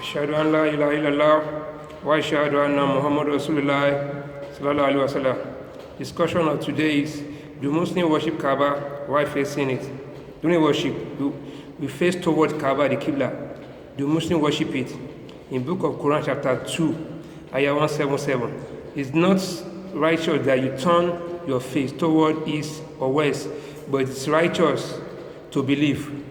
Ashhadu an la ilaha illallah wa ashhadu anna Muhammad Rasulullah sallallahu alaihi wasallam. Discussion of today is: do Muslims worship Kaabah while facing it? During worship, we face toward Kaabah, the Qibla. Do Muslims worship it? In Book of Quran, chapter 2, ayah 177, it's not righteous that you turn your face toward east or west, but it's righteous to believe.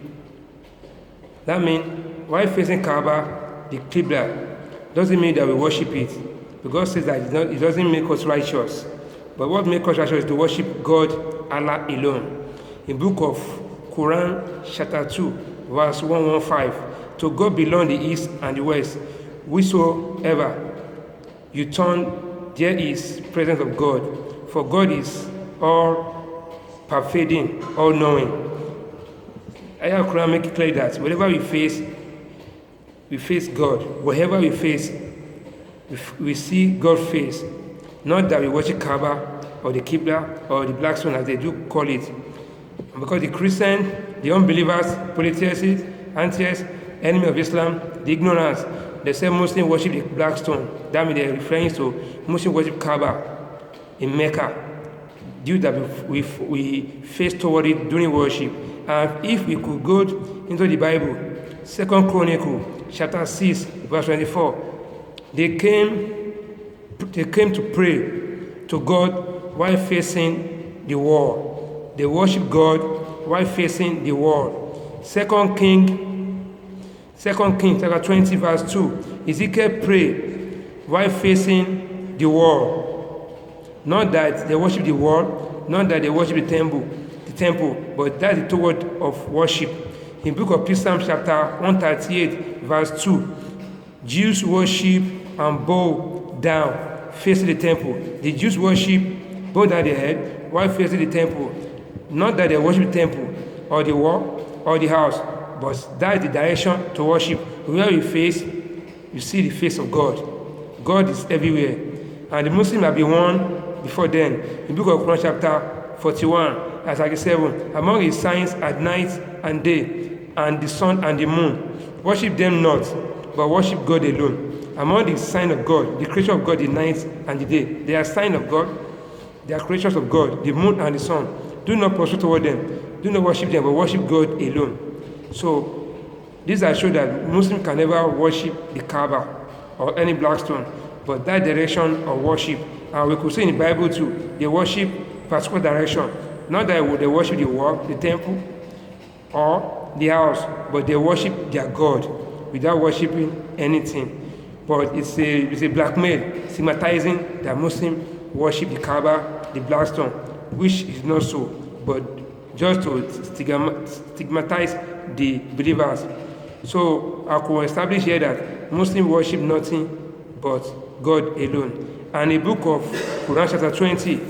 That means while facing Kaabah, the Qibla, doesn't mean that we worship it. Because it says that it doesn't make us righteous. But what makes us righteous is to worship God, Allah alone. In Book of Quran, chapter 2, verse 115, to God belong the east and the west. Whosoever you turn, there is presence of God. For God is all pervading, all knowing. Ayah Quran make it clear that whatever we face God. Whatever we face, we see God's face. Not that we worship Kaabah or the Qibla or the Black Stone as they do call it. And because the Christian, the unbelievers, polytheists, anti-theists, enemy of Islam, the ignorance, they say Muslims worship the Black Stone. That means they're referring to Muslims worship Kaabah in Mecca, due that we face toward it during worship. And if we could go into the Bible, 2 Chronicles, chapter 6, verse 24, they came to pray to God while facing the wall. They worship God while facing the wall. 2 King chapter 20, verse 2, Ezekiel prayed while facing the wall. Not that they worship the wall, not that they worship the temple, but that is the word of worship. In Book of Psalms, chapter 138, verse 2, Jews worship and bow down facing the temple. The Jews worship, bow down their head while facing the temple. Not that they worship the temple or the wall or the house, but that is the direction to worship. Where you face, you see the face of God. God is everywhere. And the Muslims have been warned before then. In the Book of Quran, chapter 41, verse 37, among his signs at night and day, and the sun and the moon, worship them not, but worship God alone. Among the signs of God, the creation of God, the night and the day, they are signs of God, they are creatures of God, the moon and the sun. Do not pursue toward them, do not worship them, but worship God alone. So, these are show that Muslims can never worship the Kaabah or any black stone, but that direction of worship. And we could see in the Bible too, they worship particular direction. Not that they worship the wall, the temple, or the house, but they worship their God without worshiping anything. But it's a blackmail, stigmatizing that Muslims worship the Kaabah, the black stone, which is not so, but just to stigmatize the believers. So I could establish here that Muslims worship nothing but God alone. And in the Book of Quran, chapter 20,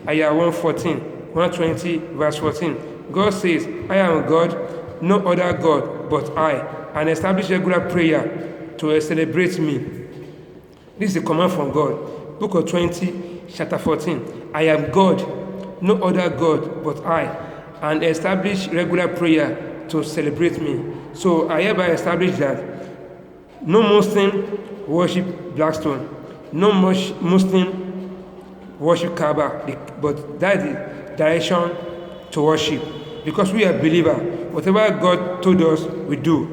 ayah 120, verse 14, God says, I am God, no other God but I, and establish regular prayer to celebrate me. This is a command from God. Book of 20, chapter 14, I am God, no other God but I, and establish regular prayer to celebrate me. So I hereby establish that no Muslim worship Blackstone, no Muslim worship Kaabah, but that is the direction to worship. Because we are believers, whatever God told us, we do.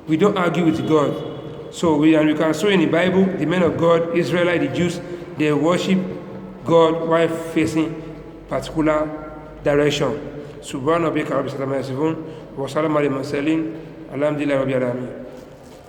We don't argue with God. So we can show in the Bible, the men of God, Israelite, the Jews, they worship God while facing particular direction. Subhanahu wa ta'ala wa salamu alayhi wa sallam, alhamdulillah rabbil alamin.